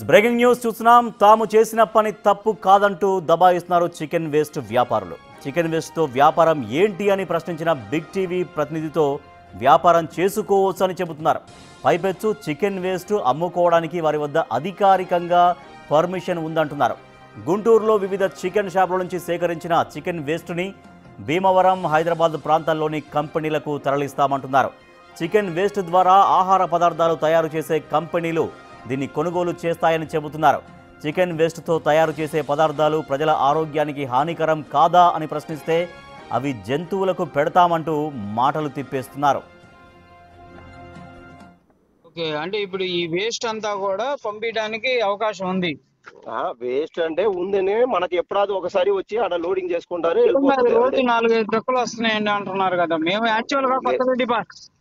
Breaking news చూస్తున్నాం. తాము చేసిన పని తప్పు కాదంటూ దబాయిస్తున్నారు చికెన్ వేస్ట్ వ్యాపారులు. చికెన్ వేస్ట్తో వ్యాపారం ఏంటి అని ప్రశ్నించిన బిగ్ టీవీ ప్రతినిధితో వ్యాపారం చేసుకోవచ్చు అని చెబుతున్నారు. పైపెచ్చు చికెన్ వేస్ట్ అమ్ముకోవడానికి వారి వద్ద అధికారికంగా పర్మిషన్ ఉందంటున్నారు. గుంటూరులో వివిధ చికెన్ షాపుల నుంచి సేకరించిన చికెన్ వేస్ట్ని భీమవరం, హైదరాబాద్ ప్రాంతాల్లోని కంపెనీలకు తరలిస్తామంటున్నారు. చికెన్ వేస్ట్ ద్వారా ఆహార పదార్థాలు తయారు చేసే కంపెనీలు దీన్ని కొనుగోలు చేస్తాయని చెబుతున్నారు. చికెన్ వేస్ట్తో తయారు చేసే పదార్థాలు ప్రజల ఆరోగ్యానికి హానికరం కాదా అని ప్రశ్నిస్తే అవి జంతువులకు పెడతామంటూ మాటలు తిప్పేస్తున్నారు. ఓకే, అంటే ఇప్పుడు ఈ వేస్ట్ అంతా కూడా పంపించడానికి అవకాశం ఉంది. వేస్ట్ అంటే ఉందని మనకి ఎప్పుడాది ఒకసారి వచ్చి ఆడ లోడింగ్ చేసుకుంటారు. రోజు 4-5 ట్రక్కులు వస్తున్నాయండి అంటున్నారు కదా. మేము యాక్చువల్ గా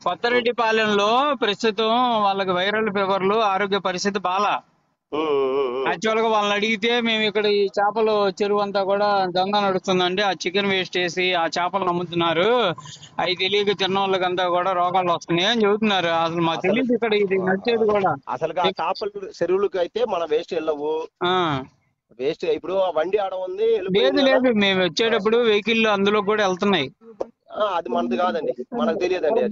కొత్తరెడ్డిపాలెంలో ప్రస్తుతం వాళ్ళకి వైరల్ ఫీవర్లు, ఆరోగ్య పరిస్థితి బాలా. యాక్చువల్ గా వాళ్ళని అడిగితే మేము ఇక్కడ ఈ చేపలు చెరువు అంతా కూడా దందా నడుస్తుందండి, ఆ చికెన్ వేస్ట్ చేసి ఆ చేపలు అమ్ముతున్నారు, అవి తెలియక తిన్న వాళ్ళకంతా కూడా రోగాలు వస్తున్నాయి అని చెబుతున్నారు. అసలు మాకు తెలియదు ఇక్కడ ఇది నచ్చేది కూడా. అసలు ఆ చేపలు చెరువులకు అయితే మన వేస్ట్ వెళ్ళవు. వేస్ట్ ఇప్పుడు వండి ఆడ ఉంది. లేదు, మేము వచ్చేటప్పుడు వెహికల్ అందులో కూడా వెళ్తున్నాయి. అది మనది కాదండి, మనకు తెలియదండి.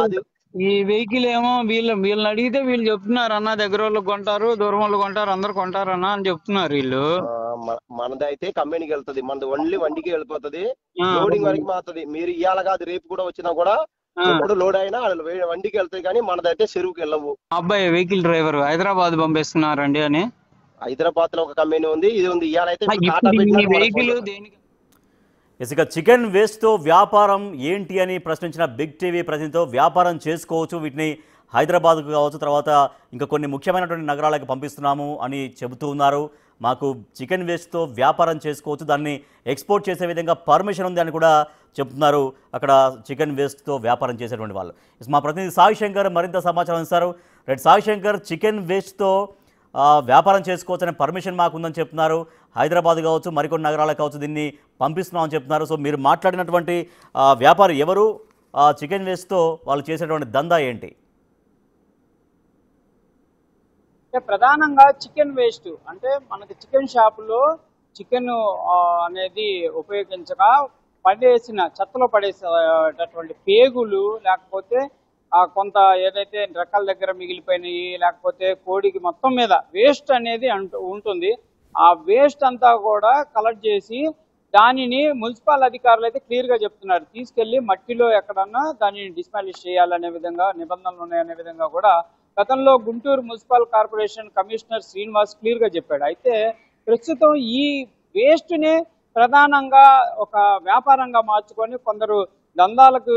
అది ఈ వెహికల్ ఏమో వీళ్ళని అడిగితే వీళ్ళు చెప్తున్నారు, అన్న దగ్గర వాళ్ళు కొంటారు, దూరం వాళ్ళు కొంటారు, అందరు కొంటారు అన్న అని చెప్తున్నారు వీళ్ళు. మనది అయితే కంపెనీకి వెళ్తుంది, మనది ఓన్లీ వండికి వెళ్ళిపోతుంది, లోడింగ్ వరకు మాత్రది. మీరు ఇవాళ కాదు రేపు కూడా వచ్చినా కూడా ఎప్పుడు లోడ్ అయినా వండికి వెళ్తాయి, కానీ మనదైతే చెరువుకి వెళ్ళవు. అబ్బాయి వెహికల్ డ్రైవర్ హైదరాబాద్ పంపిస్తున్నారండి అని. హైదరాబాద్ లో ఒక కంపెనీ ఉంది, ఇది ఉంది. ఇవాళ అయితే వెహికల్ దేనికి? ఇక చికెన్ వేస్ట్తో వ్యాపారం ఏంటి అని ప్రశ్నించిన బిగ్ టీవీ ప్రతినిధితో వ్యాపారం చేసుకోవచ్చు, వీటిని హైదరాబాద్కు కావచ్చు, తర్వాత ఇంకా కొన్ని ముఖ్యమైనటువంటి నగరాలకు పంపిస్తున్నాము అని చెబుతూ ఉన్నారు. మాకు చికెన్ వేస్ట్తో వ్యాపారం చేసుకోవచ్చు, దాన్ని ఎక్స్పోర్ట్ చేసే విధంగా పర్మిషన్ ఉంది అని కూడా చెప్తున్నారు అక్కడ చికెన్ వేస్ట్తో వ్యాపారం చేసేటువంటి వాళ్ళు. మా ప్రతినిధి సాయి శంకర్ మరింత సమాచారం ఇస్తారు. రైట్ సాయి శంకర్, చికెన్ వేస్ట్తో వ్యాపారం చేసుకోవచ్చనే పర్మిషన్ మాకుందని చెప్తున్నారు. హైదరాబాద్ కావచ్చు, మరికొన్ని నగరాలకు కావచ్చు, దీన్ని పంపిస్తున్నామని చెప్తున్నారు. సో మీరు మాట్లాడినటువంటి వ్యాపారి ఎవరు, చికెన్ వేస్ట్తో వాళ్ళు చేసేటువంటి దందా ఏంటి? ప్రధానంగా చికెన్ వేస్ట్ అంటే మనకి చికెన్ షాపులో చికెన్ అనేది ఉపయోగించక పడేసిన చెత్తలో పడేసేటటువంటి పేగులు, లేకపోతే కొంత ఏదైతే రెక్కల దగ్గర మిగిలిపోయినాయి, లేకపోతే కోడికి మొత్తం మీద వేస్ట్ అనేది ఉంటుంది. ఆ వేస్ట్ అంతా కూడా కలెక్ట్ చేసి దానిని మున్సిపల్ అధికారులు అయితే క్లియర్ గా చెప్తున్నారు, తీసుకెళ్లి మట్టిలో ఎక్కడన్నా దానిని డిస్మాలిష్ చేయాలనే విధంగా నిబంధనలు ఉన్నాయనే విధంగా కూడా గతంలో Guntur municipal corporation commissioner Srinivas clear గా చెప్పాడు. అయితే ప్రస్తుతం ఈ వేస్ట్ ని ప్రధానంగా ఒక వ్యాపారంగా మార్చుకొని కొందరు దందాలకు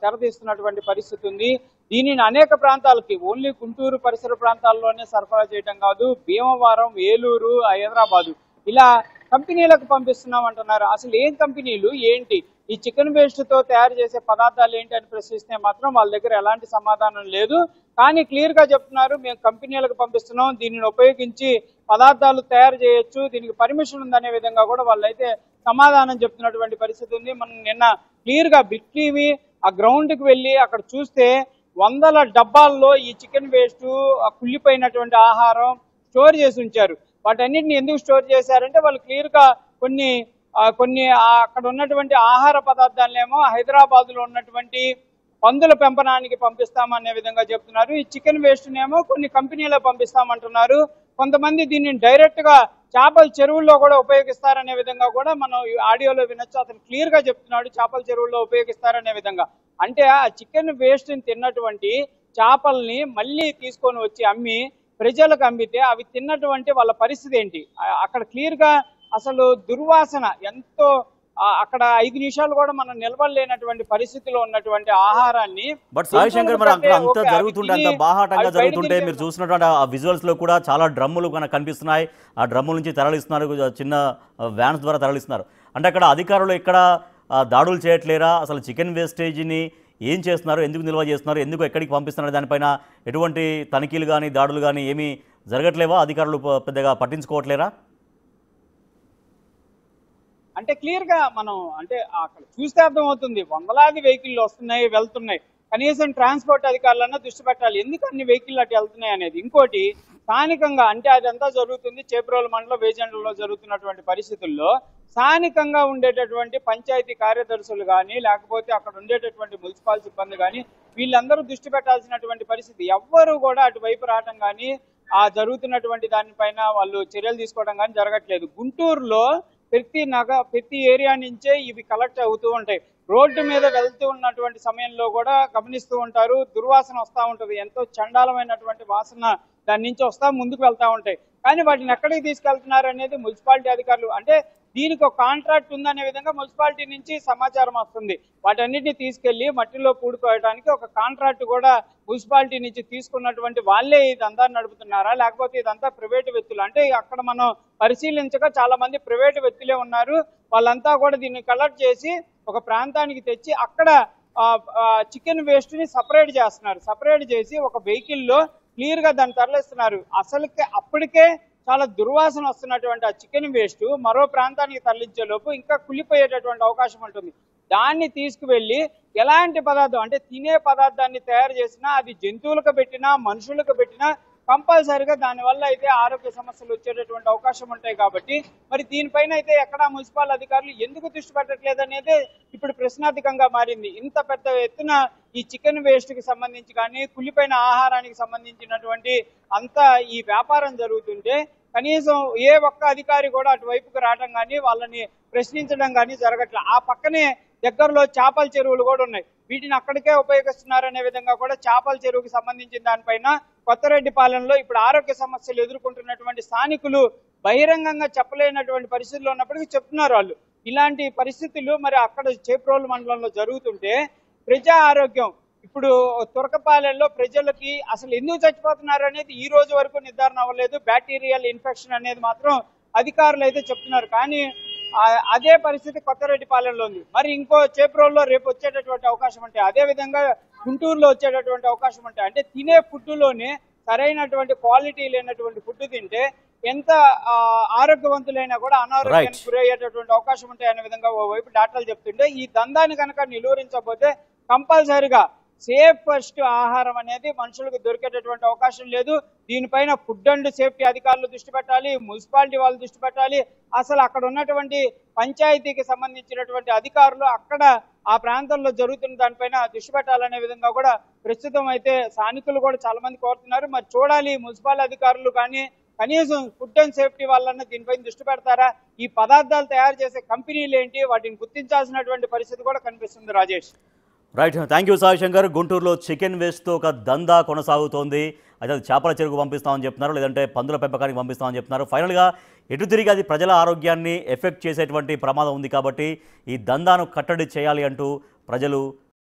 తెరతీస్తున్నటువంటి పరిస్థితి ఉంది. దీనిని అనేక ప్రాంతాలకి, ఓన్లీ గుంటూరు పరిసర ప్రాంతాల్లోనే సరఫరా చేయడం కాదు, భీమవరం, ఏలూరు, హైదరాబాదు ఇలా కంపెనీలకు పంపిస్తున్నాం అంటున్నారు. అసలు ఏం కంపెనీలు ఏంటి, ఈ చికెన్ వేస్ట్ తో తయారు చేసే పదార్థాలు ఏంటి అని ప్రశ్నిస్తే మాత్రం వాళ్ళ దగ్గర ఎలాంటి సమాధానం లేదు. కానీ క్లియర్ గా చెప్తున్నారు, మేము కంపెనీలకు పంపిస్తున్నాం, దీనిని ఉపయోగించి పదార్థాలు తయారు చేయొచ్చు, దీనికి పర్మిషన్ ఉందనే విధంగా కూడా వాళ్ళైతే సమాధానం చెప్తున్నటువంటి పరిస్థితి ఉంది. మనం నిన్న క్లియర్ గా బిగ్ టీవీ ఆ గ్రౌండ్ కి వెళ్ళి అక్కడ చూస్తే వందల డబ్బాల్లో ఈ చికెన్ వేస్ట్, కుళ్ళిపోయినటువంటి ఆహారం స్టోర్ చేసి ఉంచారు. వాటన్నిటిని ఎందుకు స్టోర్ చేశారంటే వాళ్ళు క్లియర్ గా కొన్ని అక్కడ ఉన్నటువంటి ఆహార పదార్థాలనేమో హైదరాబాద్ లో ఉన్నటువంటి పందుల పెంపనానికి పంపిస్తామనే విధంగా చెప్తున్నారు. ఈ చికెన్ వేస్ట్ నేమో కొన్ని కంపెనీలకు పంపిస్తామంటున్నారు. కొంతమంది దీన్ని డైరెక్ట్ గా చేపల చెరువుల్లో కూడా ఉపయోగిస్తారనే విధంగా కూడా మనం ఆడియోలో వినొచ్చు. అతను క్లియర్ గా చెప్తున్నాడు, చేపల చెరువుల్లో ఉపయోగిస్తారనే విధంగా. అంటే ఆ చికెన్ వేస్ట్ ని తిన్నటువంటి చేపల్ని మళ్ళీ తీసుకొని వచ్చి అమ్మి ప్రజలకు అమ్మితే అవి తిన్నటువంటి వాళ్ళ పరిస్థితి ఏంటి? అక్కడ క్లియర్ గా అసలు దుర్వాసన ఎంతో, అక్కడ 5 నిమిషాలు కూడా మనం నిలబడలేనటువంటి పరిస్థితిలో ఉన్నటువంటి ఆహారాన్ని. బట్ సాయి శంకర్, మరి అంత జరుగుతుంటే, అంత బాహాటంగా జరుగుతుంటే మీరు చూసినటువంటి ఆ విజువల్స్ లో కూడా చాలా డ్రమ్ములు మనకు కనిపిస్తున్నాయి. ఆ డ్రమ్ముల నుంచి తరలిస్తున్నారు, చిన్న వ్యాన్స్ ద్వారా తరలిస్తున్నారు. అంటే అక్కడ అధికారులు ఎక్కడ దాడులు చేయట్లేరా? అసలు చికెన్ వేస్టేజీని ఏం చేస్తున్నారు, ఎందుకు నిల్వ చేస్తున్నారు, ఎందుకు ఎక్కడికి పంపిస్తున్నారు, దానిపైన ఎటువంటి తనిఖీలు కానీ దాడులు కానీ ఏమీ జరగట్లేవా? అధికారులు పెద్దగా పట్టించుకోవట్లేరా? అంటే క్లియర్ గా మనం అంటే అక్కడ చూస్తే అర్థమవుతుంది, వందలాది వెహికల్ వస్తున్నాయి, వెళ్తున్నాయి. కనీసం ట్రాన్స్పోర్ట్ అధికారులన్నా దృష్టి పెట్టాలి, ఎందుకు అన్ని వెహికల్ అటు వెళ్తున్నాయి అనేది. ఇంకోటి స్థానికంగా అంటే అదంతా జరుగుతుంది చేబ్రోలు మండలం వేజెండ్లలో జరుగుతున్నటువంటి పరిస్థితుల్లో స్థానికంగా ఉండేటటువంటి పంచాయతీ కార్యదర్శులు కానీ లేకపోతే అక్కడ ఉండేటటువంటి మున్సిపల్ సిబ్బంది కానీ వీళ్ళందరూ దృష్టి పెట్టాల్సినటువంటి పరిస్థితి. ఎవ్వరూ కూడా అటువైపు రావడం కానీ ఆ జరుగుతున్నటువంటి దానిపైన వాళ్ళు చర్యలు తీసుకోవడం కానీ జరగట్లేదు. గుంటూరులో ప్రతి ఏరియా నుంచే ఇవి కలెక్ట్ అవుతూ ఉంటాయి. రోడ్డు మీద వెళ్తూ ఉన్నటువంటి సమయంలో కూడా గమనిస్తూ ఉంటారు, దుర్వాసన వస్తూ ఉంటుంది, ఎంతో చండాలమైనటువంటి వాసన దాని నుంచి ముందుకు వెళ్తా ఉంటాయి. కానీ వాటిని ఎక్కడికి తీసుకెళ్తున్నారు అనేది మున్సిపాలిటీ అధికారులు అంటే దీనికి ఒక కాంట్రాక్ట్ ఉందనే విధంగా మున్సిపాలిటీ నుంచి సమాచారం వస్తుంది. వాటన్నిటిని తీసుకెళ్లి మట్టిలో పూడుకోవడానికి ఒక కాంట్రాక్ట్ కూడా మున్సిపాలిటీ నుంచి తీసుకున్నటువంటి వాళ్ళే ఇదంతా నడుపుతున్నారా, లేకపోతే ఇదంతా ప్రైవేటు వ్యక్తులు? అంటే అక్కడ మనం పరిశీలించగా చాలా మంది ప్రైవేటు వ్యక్తులే ఉన్నారు. వాళ్ళంతా కూడా దీన్ని కలెక్ట్ చేసి ఒక ప్రాంతానికి తెచ్చి అక్కడ చికెన్ వేస్ట్ ని సపరేట్ చేస్తున్నారు. సపరేట్ చేసి ఒక వెహికల్లో క్లియర్ గా దాన్ని తరలిస్తున్నారు. అప్పటికే చాలా దుర్వాసన వస్తున్నటువంటి ఆ చికెన్ వేస్ట్ మరో ప్రాంతానికి తరలించే లోపు ఇంకా కుళ్ళిపోయేటటువంటి అవకాశం ఉంటుంది. దాన్ని తీసుకువెళ్లి ఎలాంటి పదార్థం అంటే తినే పదార్థాన్ని తయారు చేసినా అది జంతువులకు పెట్టినా మనుషులకు పెట్టినా కంపల్సరిగా దానివల్ల అయితే ఆరోగ్య సమస్యలు వచ్చేటటువంటి అవకాశం ఉంటాయి. కాబట్టి మరి దీనిపైన అయితే ఎక్కడా మున్సిపల్ అధికారులు ఎందుకు దృష్టి పెట్టట్లేదు అనేది ఇప్పుడు ప్రశ్నార్థకంగా మారింది. ఇంత పెద్ద ఎత్తున ఈ చికెన్ వేస్ట్ కి సంబంధించి కానీ కుళ్ళిపోయిన ఆహారానికి సంబంధించినటువంటి అంతా ఈ వ్యాపారం జరుగుతుంటే కనీసం ఏ ఒక్క అధికారి కూడా అటువైపుకు రావడం కానీ వాళ్ళని ప్రశ్నించడం కానీ జరగట్లేదు. ఆ పక్కనే దగ్గరలో చేపల చెరువులు కూడా ఉన్నాయి, వీటిని అక్కడికే ఉపయోగిస్తున్నారనే విధంగా కూడా చేపల చెరువుకి సంబంధించిన దానిపైన కొత్తరెడ్డిపాలెంలో ఇప్పుడు ఆరోగ్య సమస్యలు ఎదుర్కొంటున్నటువంటి స్థానికులు బహిరంగంగా చెప్పలేనటువంటి పరిస్థితుల్లో ఉన్నప్పటికీ చెప్తున్నారు వాళ్ళు. ఇలాంటి పరిస్థితులు మరి అక్కడ చేబ్రోలు మండలంలో జరుగుతుంటే ప్రజా ఆరోగ్యం ఇప్పుడు తురకపాలెంలో ప్రజలకి అసలు ఎందుకు చచ్చిపోతున్నారు అనేది ఈ రోజు వరకు నిర్ధారణ అవ్వలేదు. బ్యాక్టీరియల్ ఇన్ఫెక్షన్ అనేది మాత్రం అధికారులు అయితే చెప్తున్నారు. కానీ అదే పరిస్థితి కొత్తరెడ్డిపాలెంలో ఉంది. మరి ఇంకో చేబ్రోల్లో రేపు వచ్చేటటువంటి అవకాశం ఉంటాయి, అదే విధంగా గుంటూరులో వచ్చేటటువంటి అవకాశం ఉంటాయి. అంటే తినే ఫుడ్లోనే సరైనటువంటి క్వాలిటీ లేనటువంటి ఫుడ్ తింటే ఎంత ఆరోగ్యవంతులైనా కూడా అనారోగ్యానికి గురయ్యేటటువంటి అవకాశం ఉంటాయి అనే విధంగా ఓవైపు డాక్టర్లు చెప్తుంటే ఈ దందాన్ని కనుక నిలువరించకపోతే కంపల్సరిగా సేఫ్ ఫస్ట్ ఆహారం అనేది మనుషులకు దొరికేటటువంటి అవకాశం లేదు. దీనిపైన ఫుడ్ అండ్ సేఫ్టీ అధికారులు దృష్టి పెట్టాలి, మున్సిపాలిటీ వాళ్ళు దృష్టి పెట్టాలి. అసలు అక్కడ ఉన్నటువంటి పంచాయతీకి సంబంధించినటువంటి అధికారులు అక్కడ ఆ ప్రాంతంలో జరుగుతున్న దానిపైన దృష్టి పెట్టాలనే విధంగా కూడా ప్రస్తుతం అయితే స్థానికులు కూడా చాలా మంది కోరుతున్నారు. మరి చూడాలి మున్సిపల్ అధికారులు కానీ కనీసం ఫుడ్ అండ్ సేఫ్టీ వాళ్ళన్నా దీనిపైన దృష్టి పెడతారా, ఈ పదార్థాలు తయారు చేసే కంపెనీలు ఏంటి వాటిని గుర్తించాల్సినటువంటి పరిస్థితి కూడా కనిపిస్తుంది. Rajesh. Right, thank you Sai Shankar. గుంటూరులో చికెన్ వేస్ట్తో ఒక దందా కొనసాగుతోంది. అయితే అది చేపల చెరుకు పంపిస్తామని చెప్తున్నారు, లేదంటే పందుల పెంపకానికి పంపిస్తామని చెప్తున్నారు. ఫైనల్గా ఎటు తిరిగి అది ప్రజల ఆరోగ్యాన్ని ఎఫెక్ట్ చేసేటువంటి ప్రమాదం ఉంది. కాబట్టి ఈ దందాను కట్టడి చేయాలి అంటూ ప్రజలు